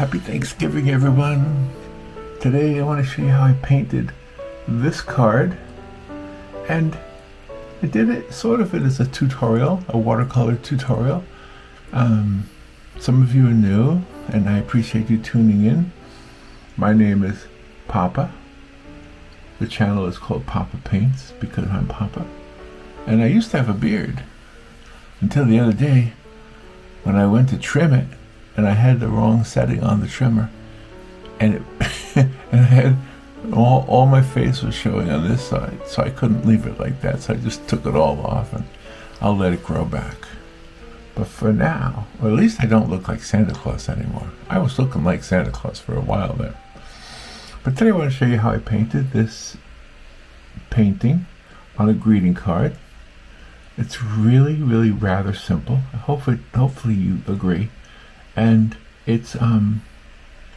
Happy Thanksgiving, everyone. Today I want to show you how I painted this card, and I did it sort of as a tutorial, a watercolor tutorial. Some of you are new, and I appreciate you tuning in. My name is Poppa. The channel is called Poppa Paints because I'm Poppa, and I used to have a beard until the other day when I went to trim it, and I had the wrong setting on the trimmer, and and I had all my face was showing on this side, so I couldn't leave it like that, so I just took it all off, and I'll let it grow back. But for now, or at least I don't look like Santa Claus anymore. I was looking like Santa Claus for a while there. But today I want to show you how I painted this painting on a greeting card. It's really, really rather simple. Hopefully you agree. And it's,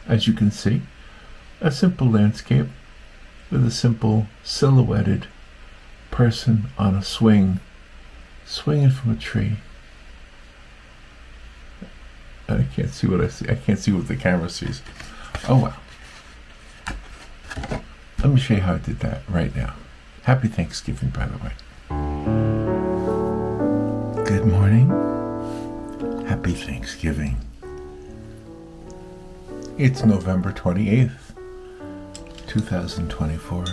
as you can see, a simple landscape with a simple silhouetted person on a swing, swinging from a tree. I can't see what I see. I can't see what the camera sees. Oh well. Let me show you how I did that right now. Happy Thanksgiving, by the way. Good morning. Happy Thanksgiving. It's November 28th, 2024.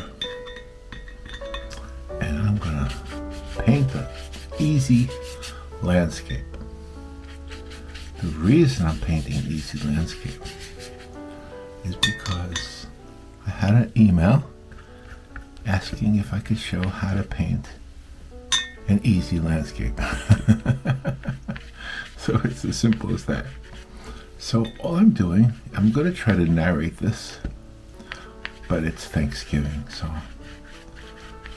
And I'm gonna paint an easy landscape. The reason I'm painting an easy landscape is because I had an email asking if I could show how to paint an easy landscape. So it's as simple as that. So all I'm doing, I'm going to try to narrate this, but it's Thanksgiving, so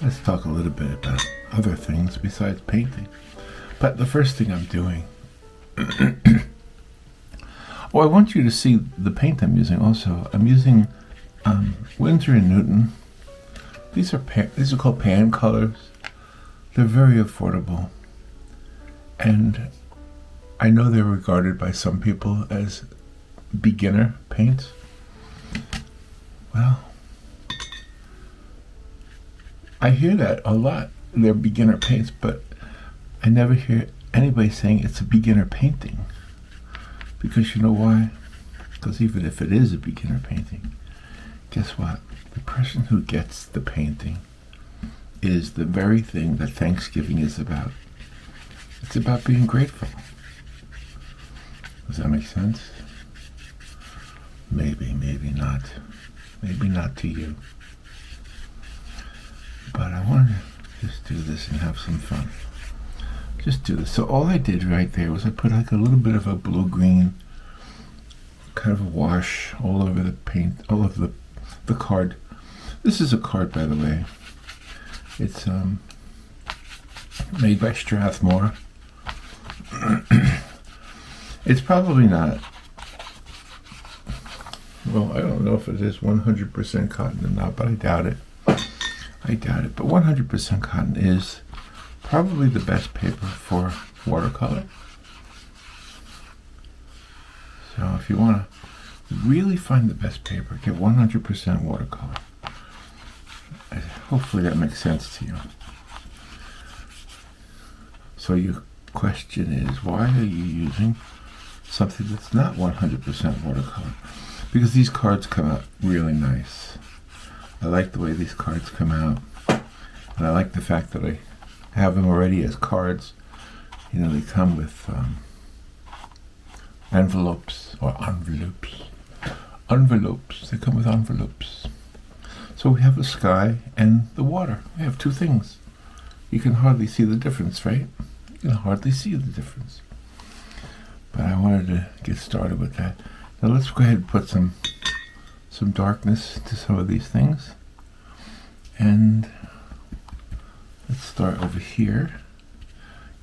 let's talk a little bit about other things besides painting. But the first thing I'm doing, oh, I want you to see the paint I'm using also. I'm using Winsor & Newton. These are called pan colors. They're very affordable, and I know they're regarded by some people as beginner paints. Well, I hear that a lot. They're beginner paints, but I never hear anybody saying it's a beginner painting. Because you know why? Because even if it is a beginner painting, guess what? The person who gets the painting is the very thing that Thanksgiving is about. It's about being grateful. Does that make sense? Maybe, maybe not. Maybe not to you. But I want to just do this and have some fun. Just do this. So all I did right there was I put like a little bit of a blue-green kind of a wash all over the paint, all over the card. This is a card, by the way. It's made by Strathmore. It's probably not, well, I don't know if it is 100% cotton or not, but I doubt it. I doubt it. But 100% cotton is probably the best paper for watercolor. So if you want to really find the best paper, get 100% watercolor. Hopefully that makes sense to you. So your question is, why are you using something that's not 100% watercolor? Because these cards come out really nice. I like the way these cards come out, and I like the fact that I have them already as cards. You know, they come with envelopes. They come with envelopes. So we have the sky and the water. We have two things. You can hardly see the difference, right? You can hardly see the difference. But I wanted to get started with that. Now let's go ahead and put some darkness to some of these things. And let's start over here.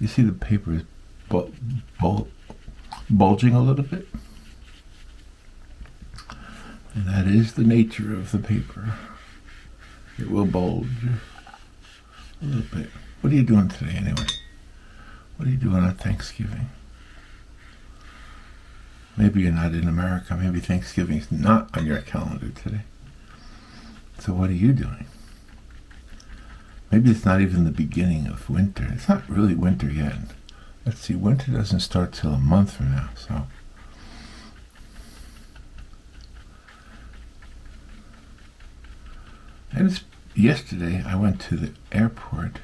You see the paper is bulging a little bit. And that is the nature of the paper. It will bulge a little bit. What are you doing today anyway? What are you doing on Thanksgiving? Maybe you're not in America. Maybe Thanksgiving's not on your calendar today. So what are you doing? Maybe it's not even the beginning of winter. It's not really winter yet. Let's see, winter doesn't start till a month from now, so. And yesterday I went to the airport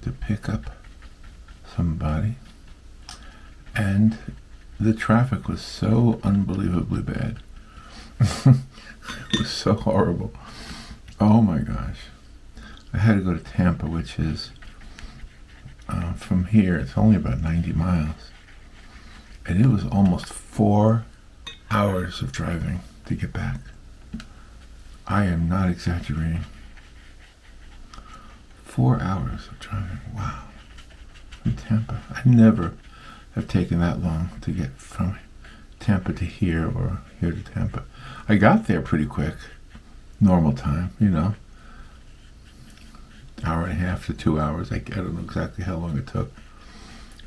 to pick up somebody, and the traffic was so unbelievably bad. It was so horrible. Oh my gosh. I had to go to Tampa, which is, from here, it's only about 90 miles. And it was almost 4 hours of driving to get back. I am not exaggerating. 4 hours of driving, wow. From Tampa. I never have taken that long to get from Tampa to here or here to Tampa. I got there pretty quick. Normal time, you know. Hour and a half to 2 hours. I don't know exactly how long it took.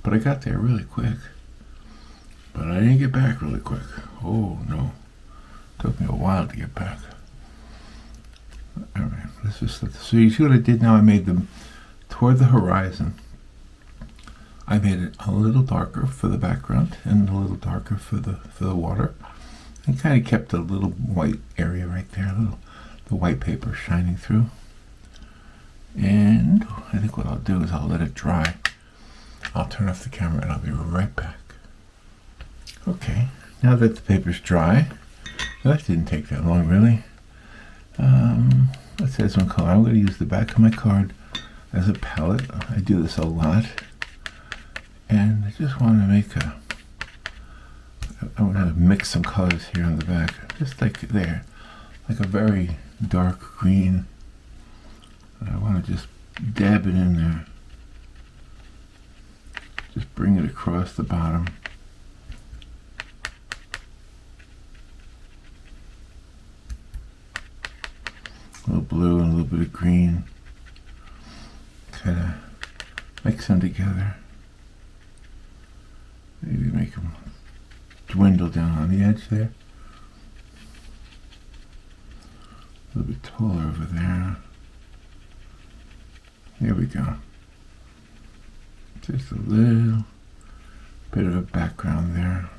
But I got there really quick. But I didn't get back really quick. Oh, no. It took me a while to get back. All right, let's just so you see what I did now? I made them toward the horizon. I made it a little darker for the background and a little darker for the water, and kind of kept a little white area right there, the white paper shining through. And I think what I'll do is I'll let it dry. I'll turn off the camera and I'll be right back. Okay, now that the paper's dry, that didn't take that long really. Let's add some color. I'm going to use the back of my card as a palette. I do this a lot. And I just want to I want to mix some colors here on the back. Just like there. Like a very dark green. And I want to just dab it in there. Just bring it across the bottom. A little blue and a little bit of green. Kind of mix them together. Maybe make them dwindle down on the edge there. A little bit taller over there. There we go. Just a little bit of a background there.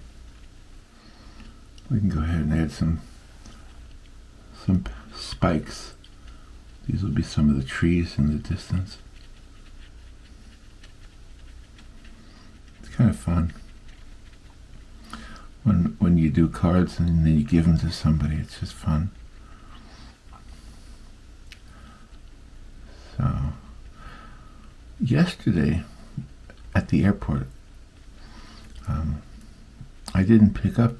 We can go ahead and add some spikes. These will be some of the trees in the distance. It's kind of fun. When you do cards and then you give them to somebody, it's just fun. So, yesterday at the airport, I didn't pick up.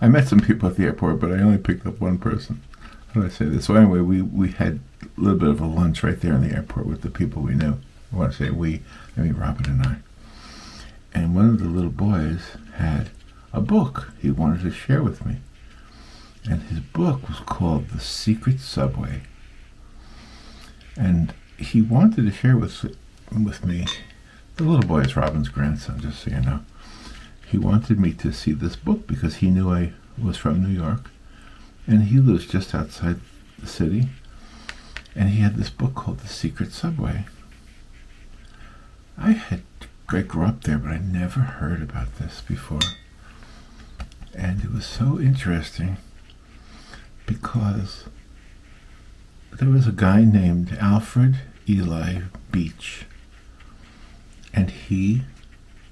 I met some people at the airport, but I only picked up one person. How do I say this? So anyway, we had a little bit of a lunch right there in the airport with the people we knew. I want to say we, I mean Robin and I. And one of the little boys had a book he wanted to share with me. And his book was called The Secret Subway. And he wanted to share with me, the little boy is Robin's grandson, just so you know. He wanted me to see this book because he knew I was from New York. And he lives just outside the city. And he had this book called The Secret Subway. I grew up there, but I never heard about this before. And it was so interesting because there was a guy named Alfred Eli Beach, and he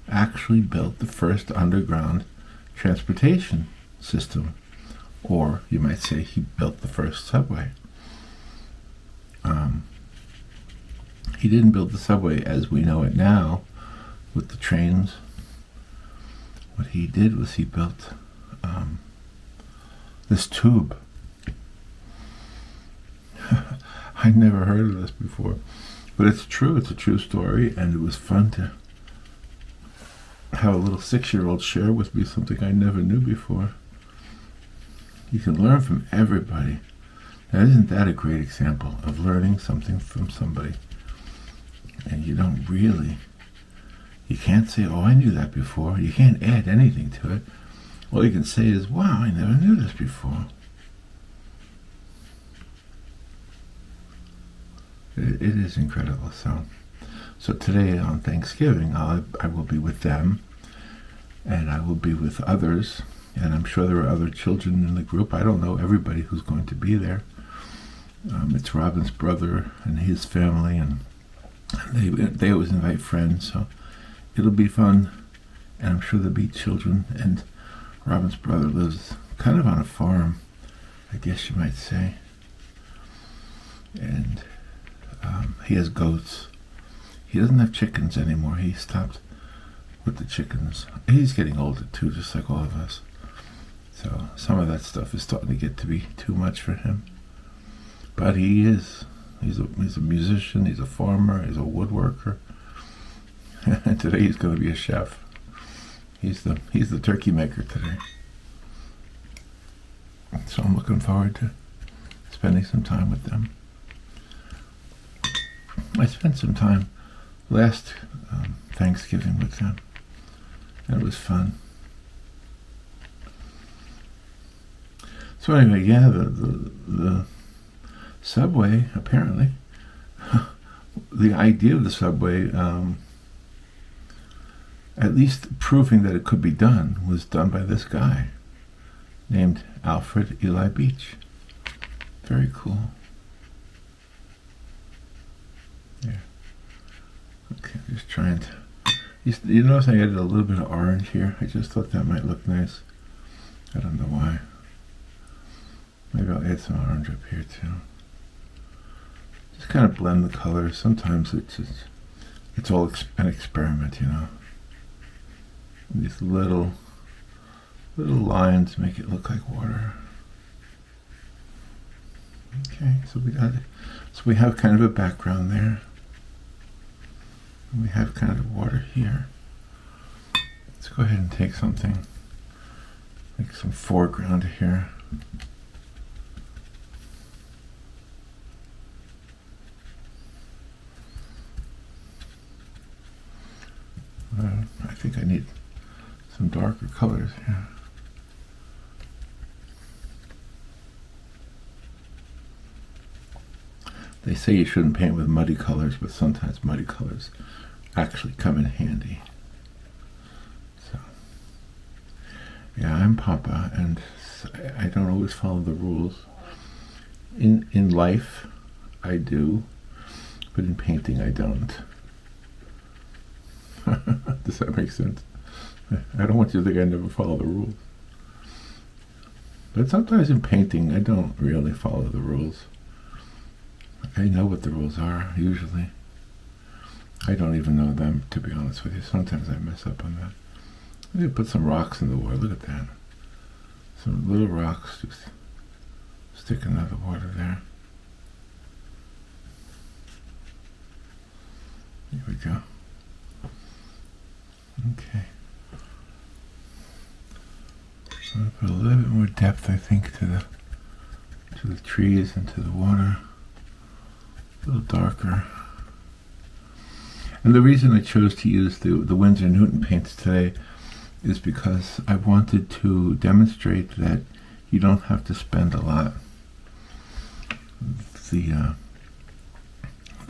actually built the first underground transportation system, or you might say he built the first subway. He didn't build the subway as we know it now with the trains. What he did was he built this tube. I'd never heard of this before, but it's true. It's a true story, and it was fun to have a little 6-year-old share with me something I never knew before. You can learn from everybody. Now, isn't that a great example of learning something from somebody? And you You can't say, oh, I knew that before. You can't add anything to it. All you can say is, wow, I never knew this before. It is incredible. So today on Thanksgiving, I will be with them, and I will be with others, and I'm sure there are other children in the group. I don't know everybody who's going to be there. It's Robin's brother and his family, and they always invite friends, so it'll be fun, and I'm sure there'll be children. And Robin's brother lives kind of on a farm, I guess you might say, and he has goats. He doesn't have chickens anymore. He stopped with the chickens. He's getting older too, just like all of us. So some of that stuff is starting to get to be too much for him. But he's a musician, he's a farmer, he's a woodworker. And today he's going to be a chef. He's the turkey maker today. So I'm looking forward to spending some time with them. I spent some time last Thanksgiving with them, and it was fun. So anyway, yeah, the subway, apparently, the idea of the subway, at least proving that it could be done, was done by this guy named Alfred Eli Beach. Very cool. Yeah. Okay, just trying to... You notice I added a little bit of orange here? I just thought that might look nice. I don't know why. Maybe I'll add some orange up here too. Just kind of blend the colors. Sometimes it's all an experiment, you know. And these little lines make it look like water. Okay, so we have kind of a background there. And we have kind of water here. Let's go ahead and take something like some foreground here. I think I need some darker colors here. They say you shouldn't paint with muddy colors, but sometimes muddy colors actually come in handy. So, yeah, I'm Poppa, and I don't always follow the rules. In life, I do, but in painting, I don't. Does that make sense? I don't want you to think I never follow the rules. But sometimes in painting, I don't really follow the rules. I know what the rules are, usually. I don't even know them, to be honest with you. Sometimes I mess up on that. I'm going to put some rocks in the water. Look at that. Some little rocks just sticking out of the water there. Here we go. Okay. So I'm going to put a little bit more depth, I think, to the trees and to the water. A little darker. And the reason I chose to use the Winsor Newton paints today is because I wanted to demonstrate that you don't have to spend a lot. The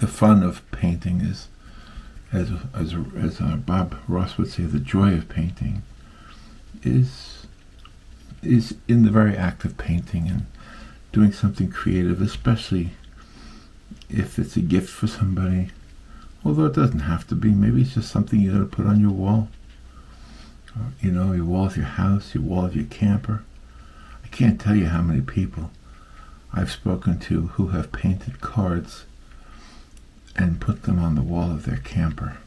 fun of painting is, as Bob Ross would say, the joy of painting is in the very act of painting and doing something creative, especially if it's a gift for somebody. Although it doesn't have to be. Maybe it's just something you're going to put on your wall. Or, you know, your wall of your house, your wall of your camper. I can't tell you how many people I've spoken to who have painted cards and put them on the wall of their camper.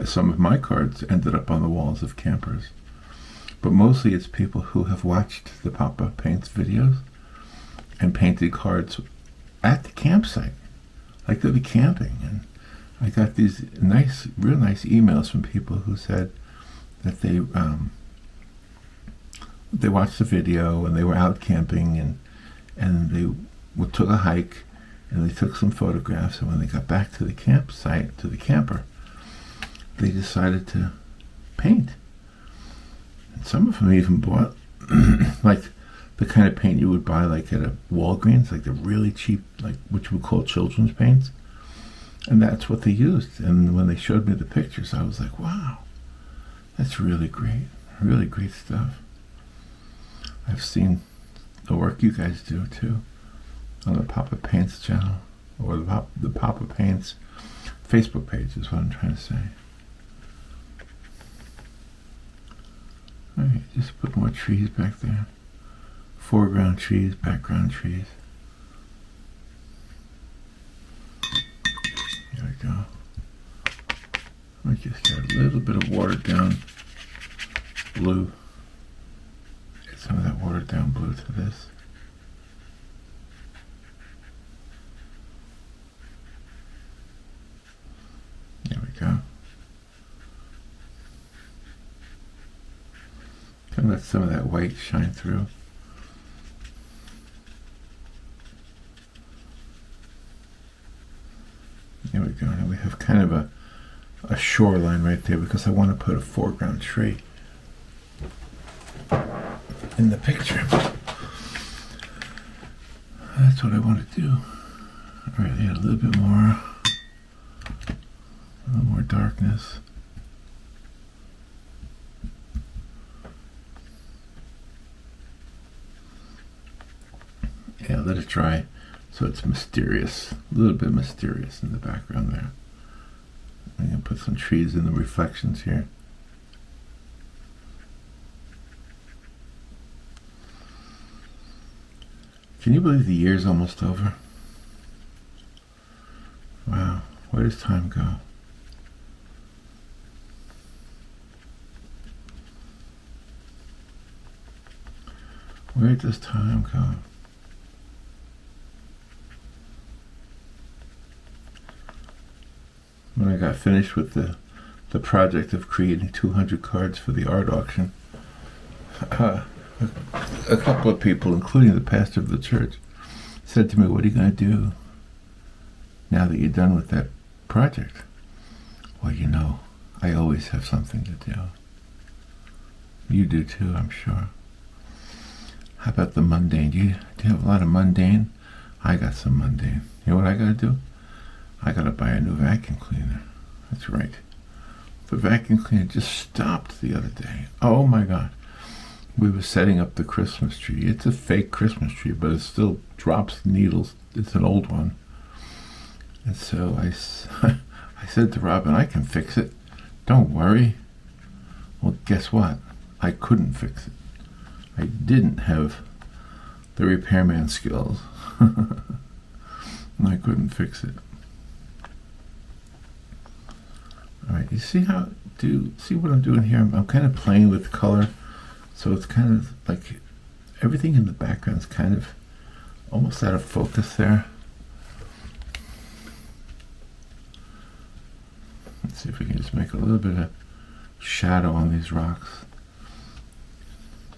Some of my cards ended up on the walls of campers. But mostly it's people who have watched the Poppa Paints videos and painted cards at the campsite. Like they'll be camping, and I got these real nice emails from people who said that they watched the video and they were out camping and they took a hike and they took some photographs, and when they got back to the campsite, to the camper, they decided to paint. And some of them even bought like the kind of paint you would buy like at a Walgreens, like the really cheap, like what you would call children's paints. And that's what they used. And when they showed me the pictures, I was like, wow, that's really great stuff. I've seen the work you guys do too on the Poppa Paints channel, or the Poppa Paints Facebook page is what I'm trying to say. Alright, just put more trees back there. Foreground trees, background trees. There we go. I just got a little bit of watered down blue. Get some of that watered down blue to this. There we go. Kind of let some of that white shine through. There we go. Now we have kind of a shoreline right there because I want to put a foreground tree in the picture. That's what I want to do. All right, add a little bit more, darkness. Yeah, let it dry so it's mysterious, a little bit mysterious in the background there. I'm going to put some trees in the reflections here. Can you believe the year's almost over? Wow, where does time go? Where does time go? When I got finished with the project of creating 200 cards for the art auction, a couple of people, including the pastor of the church, said to me, "What are you going to do now that you're done with that project?" Well, you know, I always have something to do. You do too, I'm sure. How about the mundane? Do you have a lot of mundane? I got some mundane. You know what I got to do? I got to buy a new vacuum cleaner. That's right. The vacuum cleaner just stopped the other day. Oh my God. We were setting up the Christmas tree. It's a fake Christmas tree, but it still drops needles. It's an old one. And so I said to Robin, I can fix it. Don't worry. Well, guess what? I couldn't fix it. I didn't have the repairman skills. And I couldn't fix it. All right, you see see what I'm doing here? I'm kind of playing with color. So it's kind of like everything in the background is kind of almost out of focus there. Let's see if we can just make a little bit of shadow on these rocks.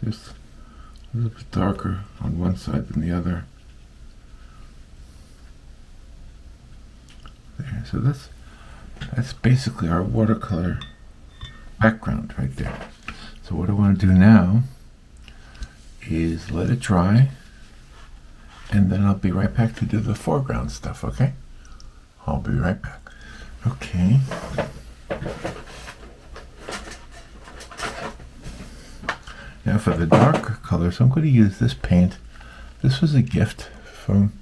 Just a little bit darker on one side than the other. There, so that's basically our watercolor background right there. So what I want to do now is let it dry, and then I'll be right back to do the foreground stuff, okay? I'll be right back. Okay. Now for the darker colors, I'm going to use this paint. This was a gift from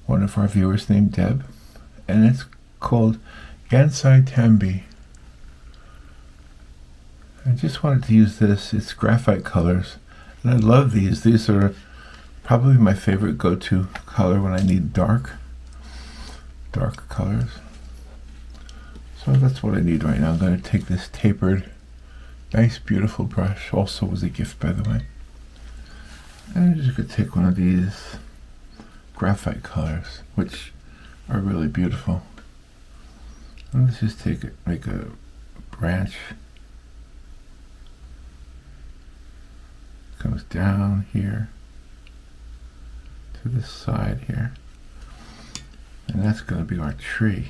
one of our viewers named Deb, and it's called Gansai Tambi. I just wanted to use this. It's graphite colors, and I love these. These are probably my favorite go-to color when I need dark colors. So that's what I need right now. I'm going to take this tapered, nice, beautiful brush. Also was a gift, by the way. And I'm just going to take one of these graphite colors, which are really beautiful. And let's just make a branch. Comes down here to this side here, And that's going to be our tree.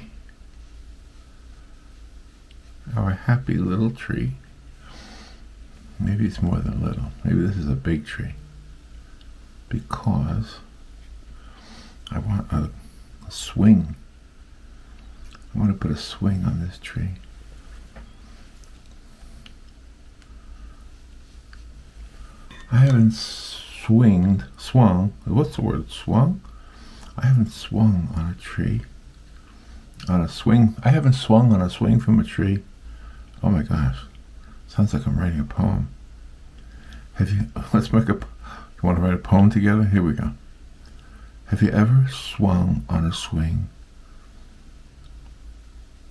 Our happy little tree. Maybe it's more than little. Maybe this is a big tree. Because I want a swing. I want to put a swing on this tree. I haven't swung, what's the word, swung? I haven't swung on a tree. On a swing, I haven't swung on a swing from a tree. Oh my gosh, sounds like I'm writing a poem. Let's make you want to write a poem together? Here we go. Have you ever swung on a swing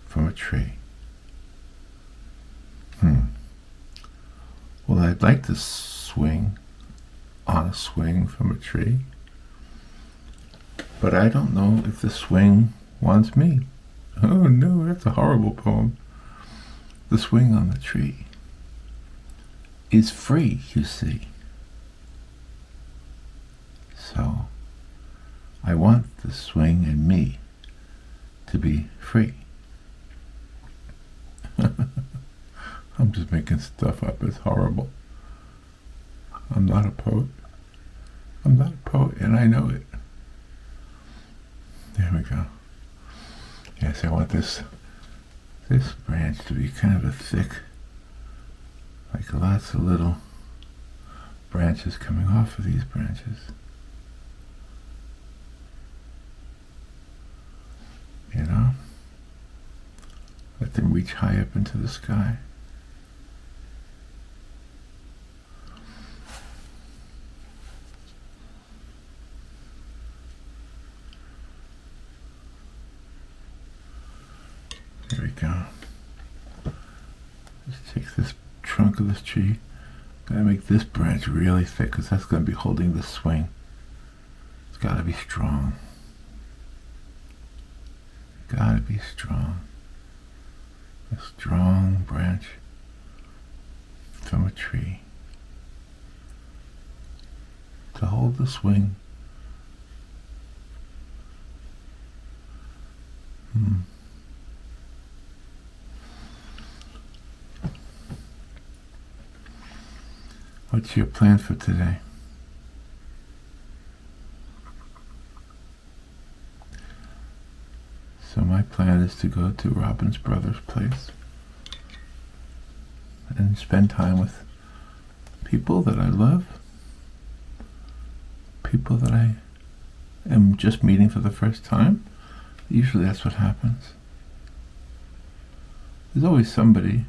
from a tree? Well, I'd like to swing on a swing from a tree, but I don't know if the swing wants me. Oh no, that's a horrible poem. The swing on the tree is free, you see. So I want the swing and me to be free. I'm just making stuff up. It's horrible. I'm not a poet. I'm not a poet, and I know it. There we go. Yes, I want this branch to be kind of a thick, like lots of little branches coming off of these branches. You know? Let them reach high up into the sky. There we go. Just take this trunk of this tree. Gotta make this branch really thick because that's gonna be holding the swing. It's gotta be strong. Gotta be strong. A strong branch from a tree to hold the swing. What's your plan for today? So my plan is to go to Robin's brother's place and spend time with people that I love, people that I am just meeting for the first time. Usually that's what happens. There's always somebody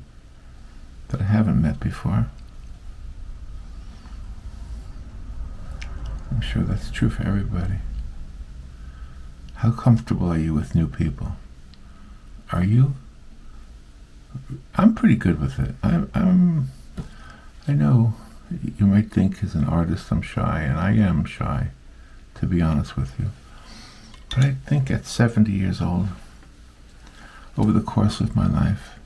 that I haven't met before. I'm sure that's true for everybody. How comfortable are you with new people? Are you? I'm pretty good with it. I know you might think as an artist I'm shy, and I am shy, to be honest with you. But I think at 70 years old, over the course of my life,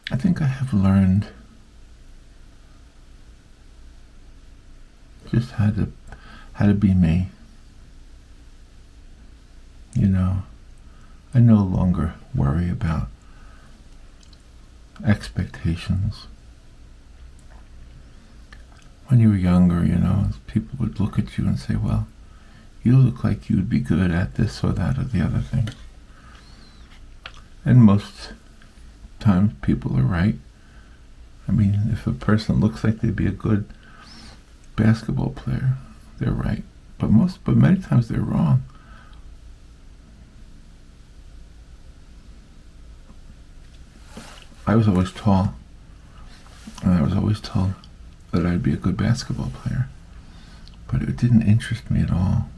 I think I have learned just how to be me. You know, I no longer worry about expectations. When you were younger, you know, people would look at you and say, well, you look like you'd be good at this or that or the other thing. And most times people are right. I mean, if a person looks like they'd be a good basketball player, they're right. But many times they're wrong. I was always tall, and I was always told that I'd be a good basketball player, but it didn't interest me at all.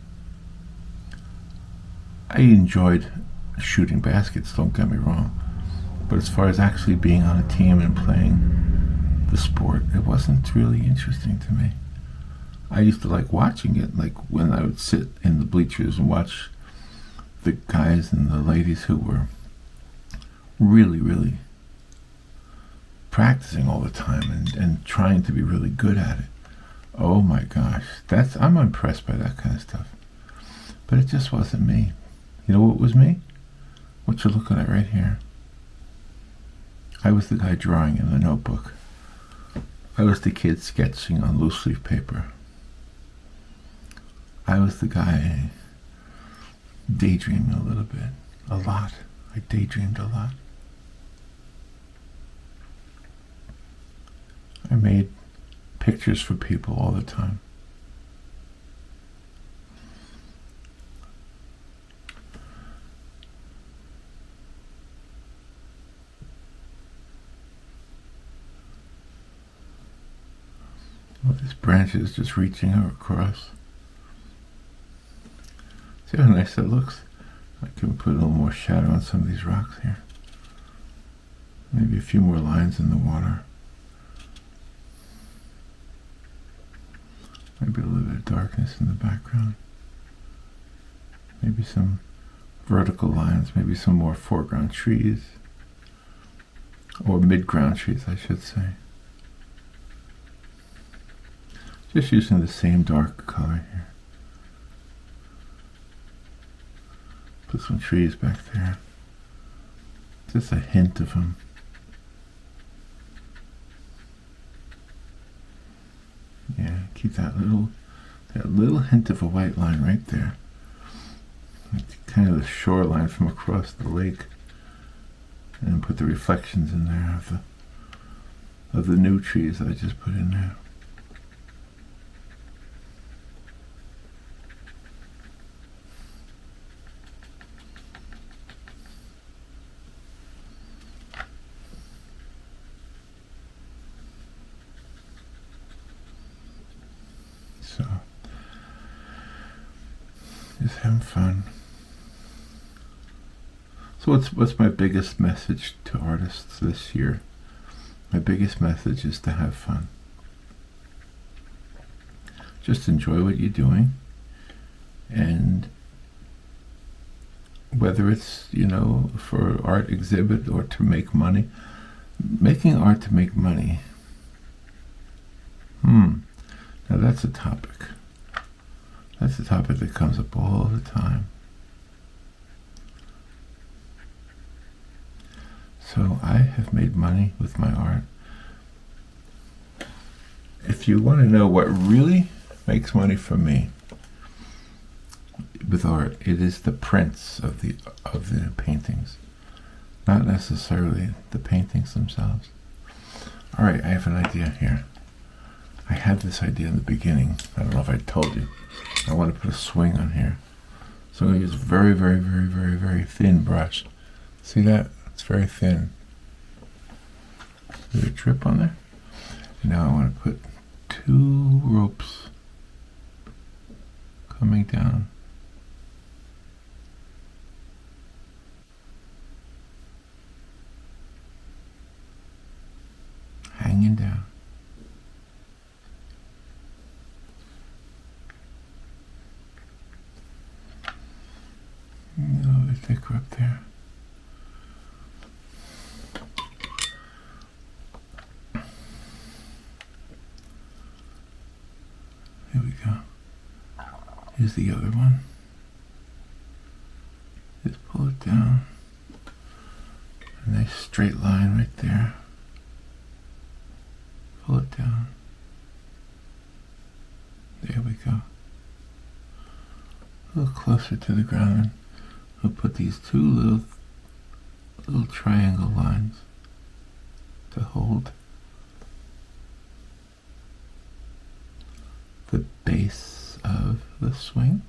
I enjoyed shooting baskets, don't get me wrong, but as far as actually being on a team and playing the sport, it wasn't really interesting to me. I used to like watching it, like when I would sit in the bleachers and watch the guys and the ladies who were really, really practicing all the time and trying to be really good at it. Oh my gosh, I'm impressed by that kind of stuff. But it just wasn't me, You know what was me? What you're looking at right here. I was the guy drawing in the notebook. I was the kid sketching on loose leaf paper. I was the guy daydreaming a little bit. A lot. I daydreamed a lot. I made pictures for people all the time. Well, this branch is just reaching across. See how nice that looks? I can put a little more shadow on some of these rocks here. Maybe a few more lines in the water. Maybe a little bit of darkness in the background. Maybe some vertical lines, maybe some more foreground trees. Or mid-ground trees, I should say. Just using the same dark color here. Put some trees back there. Just a hint of them. Yeah, keep that little hint of a white line right there. It's kind of the shoreline from across the lake. And then put the reflections in there of the new trees that I just put in there. So, just having fun. So what's my biggest message to artists this year? My biggest message is to have fun. Just enjoy what you're doing. And whether it's, for art exhibit or to make money, making art to make money. Now that's a topic. That's a topic that comes up all the time. So I have made money with my art. If you want to know what really makes money for me with art, it is the prints of the paintings, not necessarily the paintings themselves. All right, I have an idea here. I had this idea in the beginning. I don't know if I told you. I want to put a swing on here. So I'm going to use a very, very, very, very, very thin brush. See that? It's very thin. There's a drip on there. And now I want to put 2 ropes coming down. Hanging down. A little bit thicker up there. Here we go. Here's the other one. Just pull it down. A nice straight line right there. Pull it down. There we go. A little closer to the ground. We'll put these 2 little triangle lines to hold the base of the swing,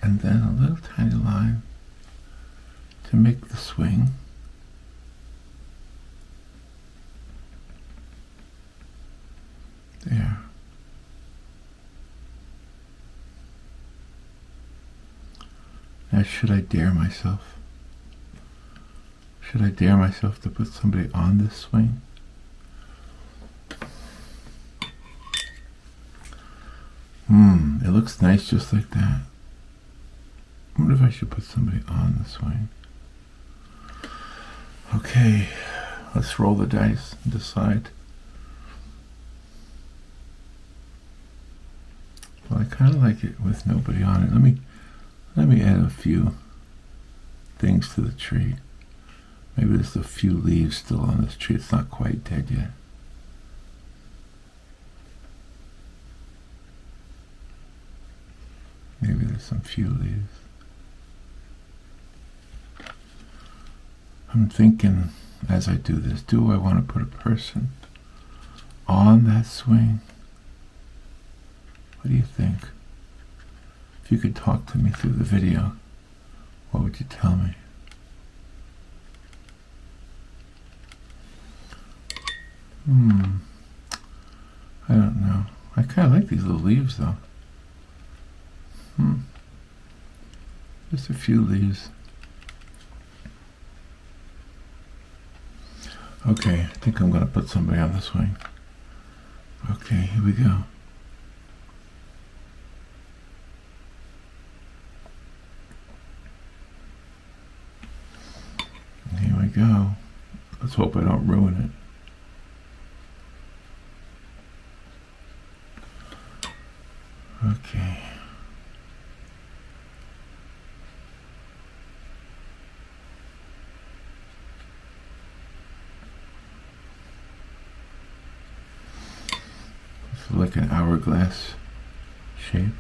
and then a little tiny line to make the swing. There. Now, should I dare myself? Should I dare myself to put somebody on this swing? It looks nice just like that. I wonder if I should put somebody on the swing. Okay, let's roll the dice and decide. Well, I kind of like it with nobody on it. Let Let me add a few things to the tree. Maybe there's a few leaves still on this tree. It's not quite dead yet. Maybe there's some few leaves. I'm thinking as I do this, do I want to put a person on that swing? What do you think? If you could talk to me through the video, what would you tell me? I don't know. I kind of like these little leaves though. Just a few leaves. Okay, I think I'm going to put somebody on the swing. Okay, here we go. Here we go. Let's hope I don't ruin it. Okay. It's like an hourglass shape.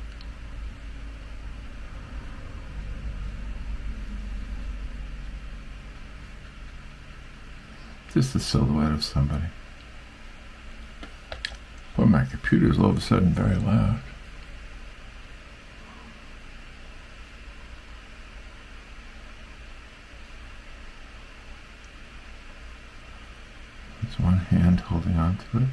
Just the silhouette of somebody. Boy, my computer is all of a sudden very loud. It's one hand holding on to it.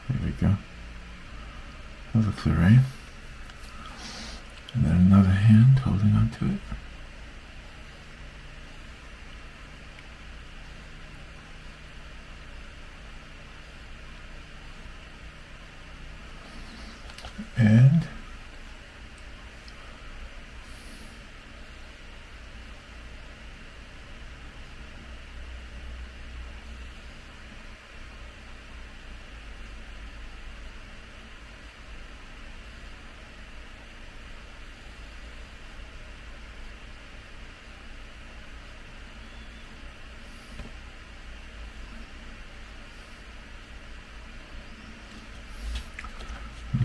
There we go. That looks all right. And then another hand holding on to it. And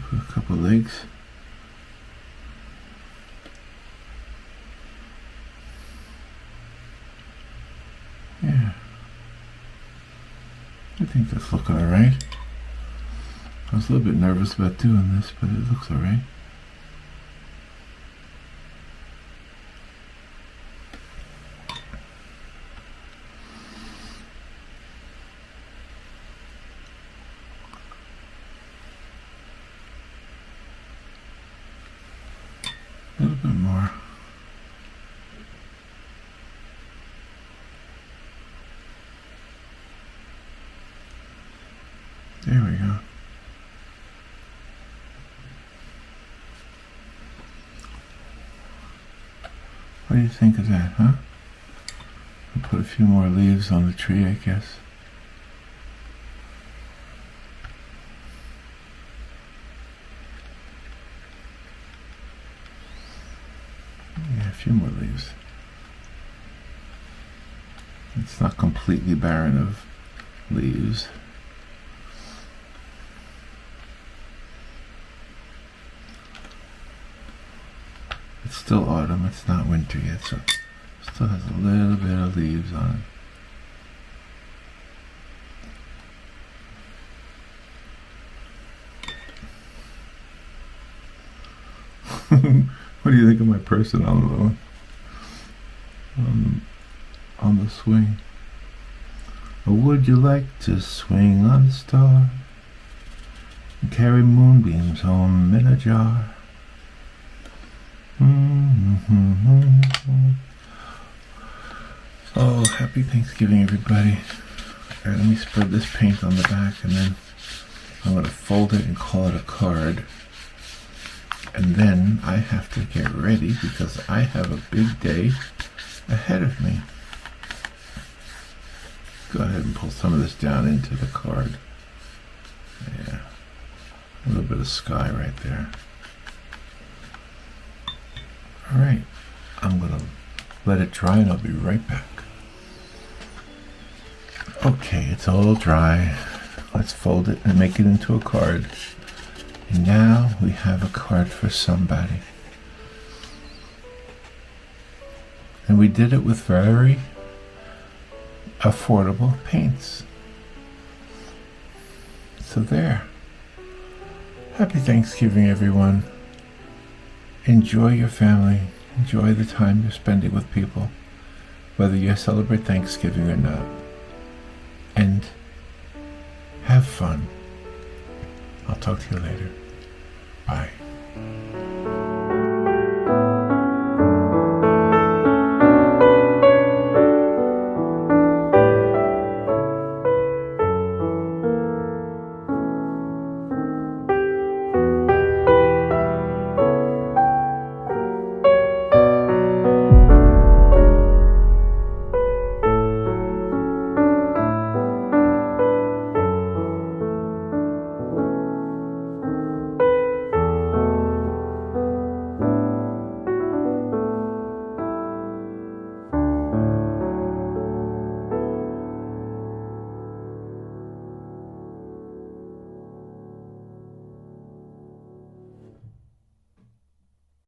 put a couple legs. Yeah, I think that's looking all right. I was a little bit nervous about doing this, but it looks all right. A little bit more. There we go. What do you think of that, huh? I'll put a few more leaves on the tree, I guess. Yeah, a few more leaves. It's not completely barren of leaves. It's still autumn, it's not winter yet, so it still has a little bit of leaves on it. What do you think of my person on the swing? Or would you like to swing on a star and carry moonbeams home in a jar? Oh, happy Thanksgiving, everybody. All right, let me spread this paint on the back, and then I'm going to fold it and call it a card. And then I have to get ready because I have a big day ahead of me. Go ahead and pull some of this down into the card. A little bit of sky right there. Alright, I'm going to let it dry and I'll be right back. Okay, it's all dry. Let's fold it and make it into a card. And now we have a card for somebody. And we did it with very affordable paints. So there. Happy Thanksgiving, everyone. Enjoy your family. Enjoy the time you're spending with people, whether you celebrate Thanksgiving or not. And have fun. I'll talk to you later. Bye.